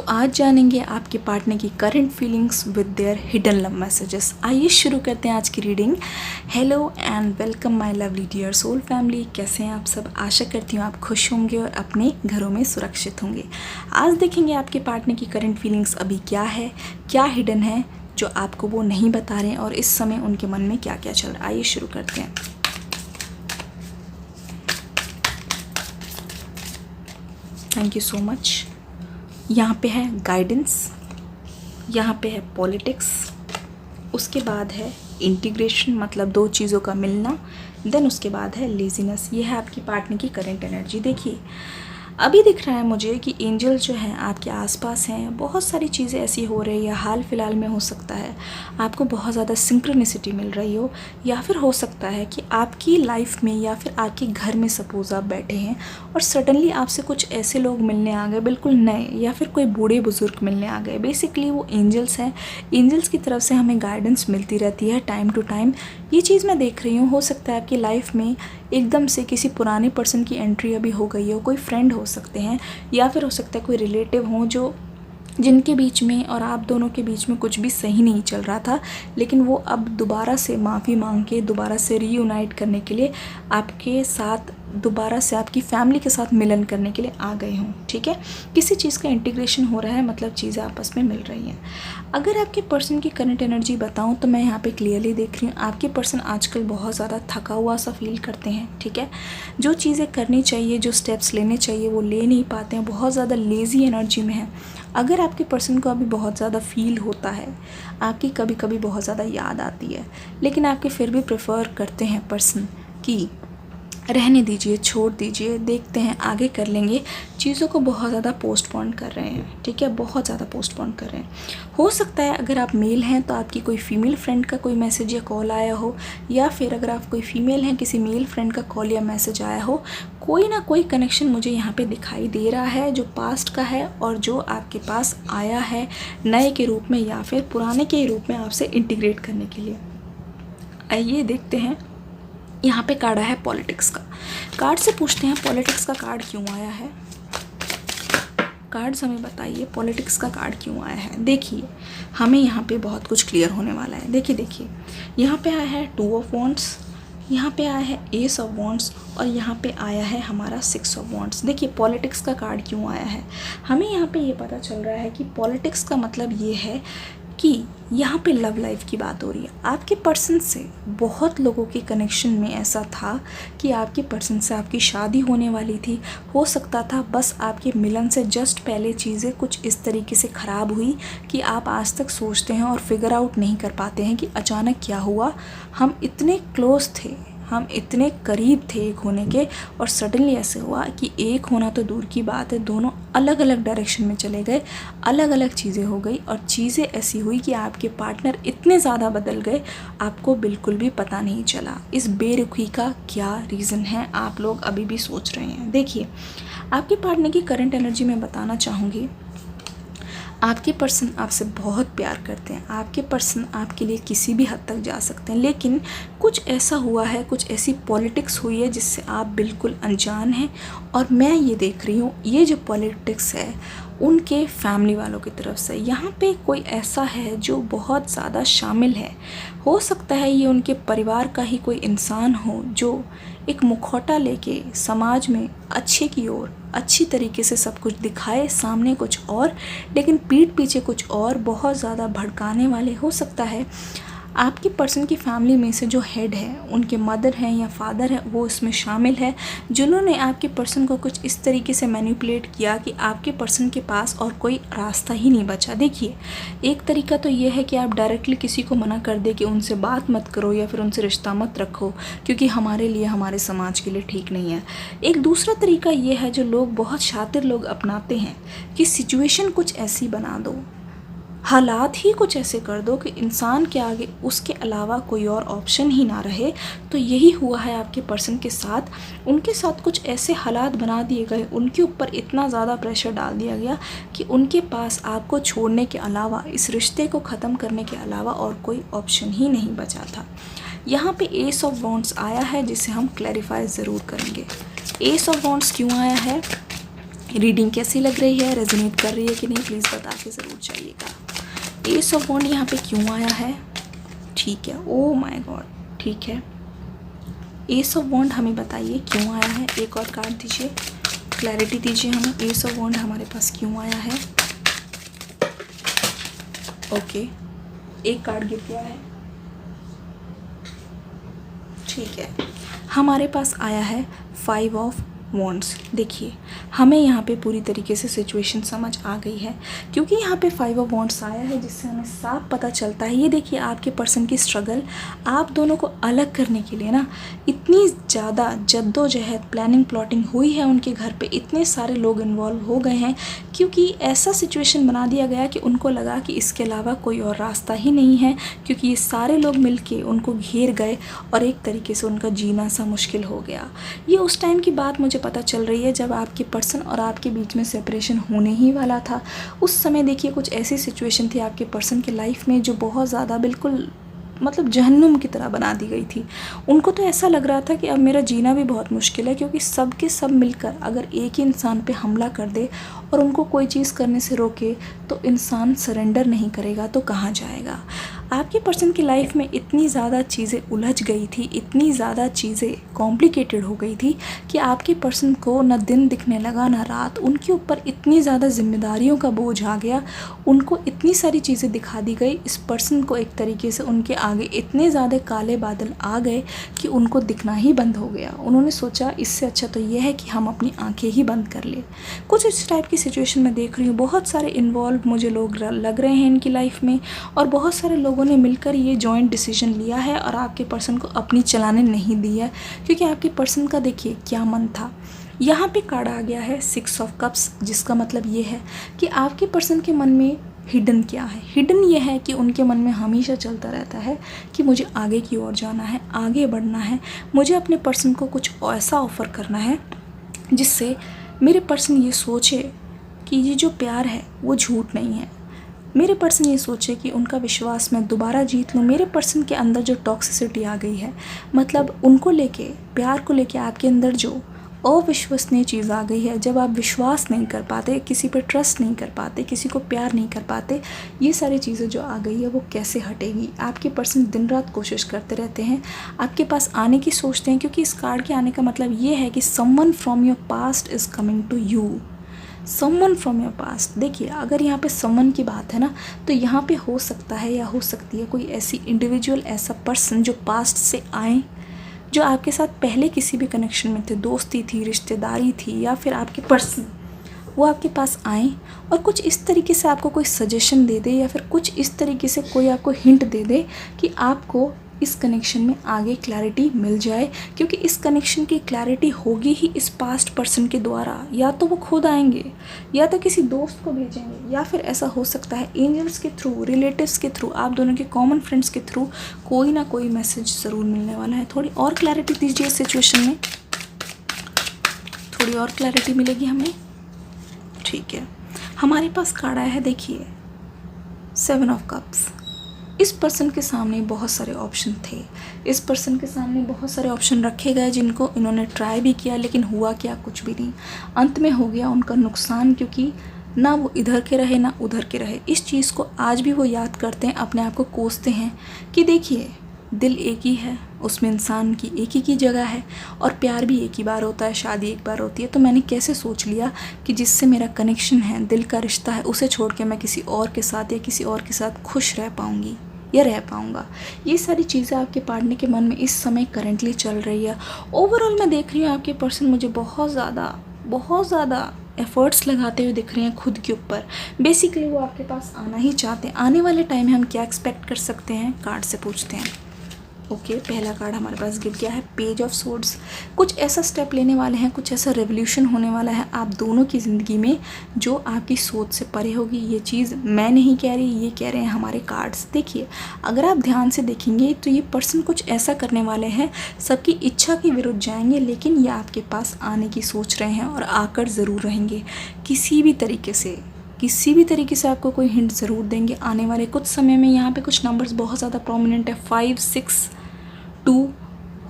आज जानेंगे आपके पार्टनर की current feelings with their hidden love messages. आइए शुरू करते हैं आज की reading. Hello and welcome my lovely dear soul family. कैसे हैं आप सब? आशा करती हूँ आप खुश होंगे और अपने घरों में सुरक्षित होंगे। आज देखेंगे आपके पार्टनर की करंट फीलिंग्स अभी क्या है, क्या हिडन है जो आपको वो नहीं बता रहे हैं और इस समय उनके मन में क्या क्या चल रहा है। आइए शुरू करते हैं। Thank you so much. यहाँ पे है गाइडेंस, यहाँ पे है पॉलिटिक्स, उसके बाद है इंटीग्रेशन मतलब दो चीज़ों का मिलना, देन उसके बाद है लेजीनेस। ये है आपकी पार्टनर की करंट एनर्जी। देखिए अभी दिख रहा है मुझे कि एंजल जो हैं आपके आसपास हैं। बहुत सारी चीज़ें ऐसी हो रही है, हाल फिलहाल में हो सकता है आपको बहुत ज़्यादा सिंक्रोनिसिटी मिल रही हो, या फिर हो सकता है कि आपकी लाइफ में या फिर आपके घर में सपोज़ आप बैठे हैं और सडनली आपसे कुछ ऐसे लोग मिलने आ गए बिल्कुल नए, या फिर कोई बूढ़े बुज़ुर्ग मिलने आ गए। बेसिकली वो एंजल्स हैं। एंजल्स की तरफ से हमें गाइडेंस मिलती रहती है टाइम टू टाइम। ये चीज़ मैं देख रही हूँ। हो सकता है आपकी लाइफ में एकदम से किसी पुराने पर्सन की एंट्री अभी हो गई हो। कोई फ्रेंड हो सकते हैं या फिर हो सकता है कोई रिलेटिव हो जो जिनके बीच में और आप दोनों के बीच में कुछ भी सही नहीं चल रहा था, लेकिन वो अब दोबारा से माफ़ी मांग के दोबारा से रीयूनाइट करने के लिए आपके साथ, दोबारा से आपकी फैमिली के साथ मिलन करने के लिए आ गए हों। ठीक है, किसी चीज़ का इंटीग्रेशन हो रहा है, मतलब चीज़ें आपस में मिल रही हैं। अगर आपके पर्सन की करंट एनर्जी बताऊं तो मैं यहाँ पे क्लियरली देख रही हूँ आपके पर्सन आजकल बहुत ज़्यादा थका हुआ सा फील करते हैं। ठीक है, जो चीज़ें करनी चाहिए, जो स्टेप्स लेने चाहिए वो ले नहीं पाते हैं, बहुत ज़्यादा लेज़ी एनर्जी में है। अगर आपके पर्सन को अभी बहुत ज़्यादा फील होता है, आपकी कभी कभी बहुत ज़्यादा याद आती है, लेकिन आपके फिर भी प्रेफर करते हैं पर्सन कि रहने दीजिए, छोड़ दीजिए, देखते हैं आगे कर लेंगे, चीज़ों को बहुत ज़्यादा पोस्टपोन कर रहे हैं। ठीक है, बहुत ज़्यादा पोस्टपोन कर रहे हैं। हो सकता है अगर आप मेल हैं तो आपकी कोई फीमेल फ्रेंड का कोई मैसेज या कॉल आया हो, या फिर अगर आप कोई फीमेल हैं किसी मेल फ्रेंड का कॉल या मैसेज आया हो। कोई ना कोई कनेक्शन मुझे यहाँ पे दिखाई दे रहा है जो पास्ट का है और जो आपके पास आया है नए के रूप में या फिर पुराने के रूप में आपसे इंटीग्रेट करने के लिए। आइए देखते हैं। यहाँ पे कार्ड आया है पॉलिटिक्स का। कार्ड से पूछते हैं पॉलिटिक्स का कार्ड क्यों आया है। कार्ड्स हमें बताइए पॉलिटिक्स का कार्ड क्यों आया है। देखिए हमें यहाँ पे बहुत कुछ क्लियर होने वाला है। देखिए यहाँ पे आया है 2 ऑफ वॉन्ड्स, यहाँ पे आया है एस ऑफ वॉन्ड्स और यहाँ पे आया है हमारा 6 ऑफ वॉन्ड्स। देखिए पॉलिटिक्स का कार्ड क्यों आया है, हमें यहाँ पे ये पता चल रहा है कि पॉलिटिक्स का मतलब ये है कि यहाँ पे लव लाइफ की बात हो रही है। आपके पर्सन से बहुत लोगों के कनेक्शन में ऐसा था कि आपके पर्सन से आपकी शादी होने वाली थी। हो सकता था बस आपके मिलन से जस्ट पहले चीज़ें कुछ इस तरीके से ख़राब हुई कि आप आज तक सोचते हैं और फिगर आउट नहीं कर पाते हैं कि अचानक क्या हुआ। हम इतने क्लोज थे, हम इतने करीब थे एक होने के, और सडनली ऐसे हुआ कि एक होना तो दूर की बात है, दोनों अलग अलग डायरेक्शन में चले गए, अलग अलग चीज़ें हो गई और चीज़ें ऐसी हुई कि आपके पार्टनर इतने ज़्यादा बदल गए आपको बिल्कुल भी पता नहीं चला। इस बेरुखी का क्या रीज़न है आप लोग अभी भी सोच रहे हैं। देखिए आपके पार्टनर की करंट एनर्जी में बताना चाहूँगी, आपके पर्सन आपसे बहुत प्यार करते हैं, आपके पर्सन आपके लिए किसी भी हद तक जा सकते हैं, लेकिन कुछ ऐसा हुआ है, कुछ ऐसी पॉलिटिक्स हुई है जिससे आप बिल्कुल अनजान हैं। और मैं ये देख रही हूँ ये जो पॉलिटिक्स है उनके फैमिली वालों की तरफ से यहाँ पे कोई ऐसा है जो बहुत ज़्यादा शामिल है। हो सकता है ये उनके परिवार का ही कोई इंसान हो जो एक मुखौटा लेके समाज में अच्छे की ओर अच्छी तरीके से सब कुछ दिखाए, सामने कुछ और लेकिन पीठ पीछे कुछ और, बहुत ज़्यादा भड़काने वाले। हो सकता है आपकी पर्सन की फैमिली में से जो हेड है, उनके मदर हैं या फादर है, वो इसमें शामिल है, जिन्होंने आपके पर्सन को कुछ इस तरीके से मैनिपुलेट किया कि आपके पर्सन के पास और कोई रास्ता ही नहीं बचा। देखिए एक तरीका तो ये है कि आप डायरेक्टली किसी को मना कर दे कि उनसे बात मत करो या फिर उनसे रिश्ता मत रखो क्योंकि हमारे लिए, हमारे समाज के लिए ठीक नहीं है। एक दूसरा तरीका ये है जो लोग, बहुत शातिर लोग अपनाते हैं कि सिचुएशन कुछ ऐसी बना दो, हालात ही कुछ ऐसे कर दो कि इंसान के आगे उसके अलावा कोई और ऑप्शन ही ना रहे। तो यही हुआ है आपके पर्सन के साथ। उनके साथ कुछ ऐसे हालात बना दिए गए, उनके ऊपर इतना ज़्यादा प्रेशर डाल दिया गया कि उनके पास आपको छोड़ने के अलावा, इस रिश्ते को ख़त्म करने के अलावा और कोई ऑप्शन ही नहीं बचा था। यहाँ पे एस ऑफ वॉन्ड्स आया है जिसे हम क्लैरिफाई ज़रूर करेंगे। एस ऑफ वॉन्ड्स क्यों आया है, रीडिंग कैसी लग रही है, रेजोनेट कर रही है कि नहीं, प्लीज़ बता के ज़रूर जाइएगा। एस ऑफ वॉन्ड यहाँ पे क्यों आया है? ठीक है, ओ माय गॉड, ठीक है। एस ऑफ वॉन्ड हमें बताइए क्यों आया है। एक और कार्ड दीजिए, क्लैरिटी दीजिए हमें। एस ऑफ वॉन्ड हमारे पास क्यों आया है? ओके, एक कार्ड गिर गया है। ठीक है, हमारे पास आया है 5 ऑफ वॉन्ड्स। देखिए, हमें यहाँ पे पूरी तरीके से सिचुएशन समझ आ गई है, क्योंकि यहाँ पे 5 ऑफ वॉन्ड्स आया है, जिससे हमें साफ पता चलता है। ये देखिए, आपके पर्सन की स्ट्रगल, आप दोनों को अलग करने के लिए ना इतनी ज़्यादा जद्दोजहद, प्लानिंग, प्लॉटिंग हुई है उनके घर पे। इतने सारे लोग इन्वॉल्व हो गए हैं, क्योंकि ऐसा सिचुएशन बना दिया गया कि उनको लगा कि इसके अलावा कोई और रास्ता ही नहीं है, क्योंकि ये सारे लोग मिलके उनको घेर गए और एक तरीके से उनका जीना सा मुश्किल हो गया। ये उस टाइम की बात मुझे पता चल रही है जब आपके पर्सन और आपके बीच में सेपरेशन होने ही वाला था। उस समय देखिए, कुछ ऐसी सिचुएशन थी आपके पर्सन की लाइफ में जो बहुत ज़्यादा बिल्कुल मतलब जहन्नुम की तरह बना दी गई थी। उनको तो ऐसा लग रहा था कि अब मेरा जीना भी बहुत मुश्किल है, क्योंकि सब के सब मिलकर अगर एक ही इंसान पे हमला कर दे और उनको कोई चीज़ करने से रोके, तो इंसान सरेंडर नहीं करेगा तो कहाँ जाएगा। आपके पर्सन की लाइफ में इतनी ज़्यादा चीज़ें उलझ गई थी, इतनी ज़्यादा चीज़ें कॉम्प्लिकेटेड हो गई थी कि आपके पर्सन को न दिन दिखने लगा न रात। उनके ऊपर इतनी ज़्यादा जिम्मेदारियों का बोझ आ गया, उनको इतनी सारी चीज़ें दिखा दी गई। इस पर्सन को एक तरीके से उनके आगे इतने ज़्यादा काले बादल आ गए कि उनको दिखना ही बंद हो गया। उन्होंने सोचा इससे अच्छा तो ये है कि हम अपनी आंखें ही बंद कर ले। कुछ इस टाइप की सिचुएशन में देख रही हूँ। बहुत सारे इन्वॉल्व मुझे लोग लग रहे हैं इनकी लाइफ में, और बहुत सारे लोगों ने मिलकर ये जॉइंट डिसीजन लिया है और आपके पर्सन को अपनी चलाने नहीं दी है, क्योंकि आपके पर्सन का देखिए क्या मन था। यहाँ पे कार्ड आ गया है 6 ऑफ कप्स, जिसका मतलब ये है कि आपके पर्सन के मन में हिडन क्या है। हिडन ये है कि उनके मन में हमेशा चलता रहता है कि मुझे आगे की ओर जाना है, आगे बढ़ना है, मुझे अपने पर्सन को कुछ ऐसा ऑफ़र करना है जिससे मेरे पर्सन ये सोचे कि ये जो प्यार है वो झूठ नहीं है। मेरे पर्सन ये सोचे कि उनका विश्वास मैं दोबारा जीत लूँ। मेरे पर्सन के अंदर जो टॉक्सिसिटी आ गई है, मतलब उनको लेके, प्यार को लेके आपके अंदर जो अविश्वसनीय चीज़ आ गई है, जब आप विश्वास नहीं कर पाते, किसी पर ट्रस्ट नहीं कर पाते, किसी को प्यार नहीं कर पाते, ये सारी चीज़ें जो आ गई है वो कैसे हटेगी। आपके पर्सन दिन रात कोशिश करते रहते हैं, आपके पास आने की सोचते हैं, क्योंकि इस कार्ड के आने का मतलब ये है कि someone from your past is coming to you. Someone from your past. देखिए, अगर यहाँ पे समवन की बात है ना, तो यहाँ पे हो सकता है या हो सकती है कोई ऐसी इंडिविजुअल, ऐसा पर्सन जो पास्ट से आए, जो आपके साथ पहले किसी भी कनेक्शन में थे, दोस्ती थी, रिश्तेदारी थी, या फिर आपके पर्सन वो आपके पास आए और कुछ इस तरीके से आपको कोई सजेशन दे दे, या फिर कुछ इस तरीके से कोई आपको हिंट दे दे कि आपको इस कनेक्शन में आगे क्लैरिटी मिल जाए। क्योंकि इस कनेक्शन की क्लैरिटी होगी ही इस पास्ट पर्सन के द्वारा। या तो वो खुद आएंगे, या तो किसी दोस्त को भेजेंगे, या फिर ऐसा हो सकता है एंजल्स के थ्रू, रिलेटिव्स के थ्रू, आप दोनों के कॉमन फ्रेंड्स के थ्रू कोई ना कोई मैसेज ज़रूर मिलने वाला है। थोड़ी और क्लैरिटी दीजिए इस सिचुएशन में, थोड़ी और क्लैरिटी मिलेगी हमें। ठीक है, हमारे पास कार्ड आया है, देखिए 7 ऑफ कप्स। इस पर्सन के सामने बहुत सारे ऑप्शन थे, इस पर्सन के सामने बहुत सारे ऑप्शन रखे गए जिनको इन्होंने ट्राई भी किया, लेकिन हुआ क्या, कुछ भी नहीं। अंत में हो गया उनका नुकसान, क्योंकि ना वो इधर के रहे ना उधर के रहे। इस चीज़ को आज भी वो याद करते हैं, अपने आप को कोसते हैं कि देखिए, दिल एक ही है, उसमें इंसान की एक ही की जगह है, और प्यार भी एक ही बार होता है, शादी एक बार होती है। तो मैंने कैसे सोच लिया कि जिससे मेरा कनेक्शन है, दिल का रिश्ता है, उसे छोड़ के मैं किसी और के साथ या किसी और के साथ खुश रह पाऊँगी या रह पाऊँगा। ये सारी चीज़ें आपके पार्टनर के मन में इस समय करंटली चल रही है। ओवरऑल मैं देख रही हूँ आपके पर्सन मुझे बहुत ज़्यादा एफ़र्ट्स लगाते हुए दिख रहे हैं खुद के ऊपर। बेसिकली वो आपके पास आना ही चाहते हैं। आने वाले टाइम में हम क्या एक्सपेक्ट कर सकते हैं, कार्ड से पूछते हैं। ओके, पहला कार्ड हमारे पास गिर गया है पेज ऑफ सोर्ड्स। कुछ ऐसा स्टेप लेने वाले हैं, कुछ ऐसा रेवोल्यूशन होने वाला है आप दोनों की ज़िंदगी में जो आपकी सोच से परे होगी। ये चीज़ मैं नहीं कह रही, ये कह रहे हैं हमारे कार्ड्स। देखिए, अगर आप ध्यान से देखेंगे तो ये पर्सन कुछ ऐसा करने वाले हैं, सबकी इच्छा के विरुद्ध जाएंगे, लेकिन ये आपके पास आने की सोच रहे हैं और आकर ज़रूर रहेंगे। किसी भी तरीके से आपको कोई हिंट ज़रूर देंगे आने वाले कुछ समय में। यहाँ पे कुछ नंबर्स बहुत ज़्यादा प्रोमिनेंट है, 5, 6, 2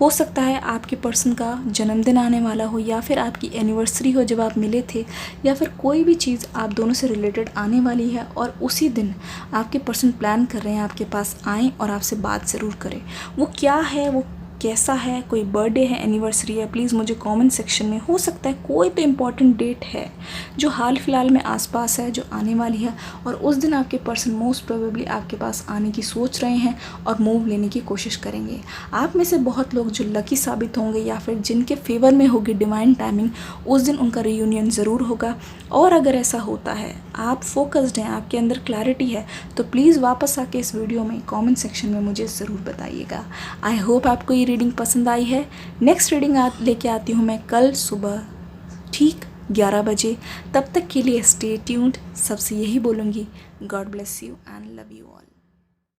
हो सकता है आपके पर्सन का जन्मदिन आने वाला हो, या फिर आपकी एनिवर्सरी हो जब आप मिले थे, या फिर कोई भी चीज़ आप दोनों से रिलेटेड आने वाली है और उसी दिन आपके पर्सन प्लान कर रहे हैं आपके पास आएँ और आपसे बात ज़रूर करें। वो क्या है, वो कैसा है, कोई बर्थडे है, एनिवर्सरी है, प्लीज़ मुझे कमेंट सेक्शन में, हो सकता है कोई भी इम्पॉर्टेंट डेट है जो हाल फिलहाल में आसपास है, जो आने वाली है, और उस दिन आपके पर्सन मोस्ट प्रोबेबली आपके पास आने की सोच रहे हैं और मूव लेने की कोशिश करेंगे। आप में से बहुत लोग जो लकी साबित होंगे या फिर जिनके फेवर में होगी डिवाइन टाइमिंग, उस दिन उनका रियूनियन ज़रूर होगा। और अगर ऐसा होता है, आप फोकस्ड हैं, आपके अंदर क्लैरिटी है, तो प्लीज़ वापस आके इस वीडियो में कमेंट सेक्शन में मुझे ज़रूर बताइएगा। आई होप आपको ये रीडिंग पसंद आई है। नेक्स्ट रीडिंग लेके आती हूँ मैं कल सुबह ठीक 11 बजे। तब तक के लिए स्टे ट्यून्ड। सबसे यही बोलूँगी, God bless you and love you all.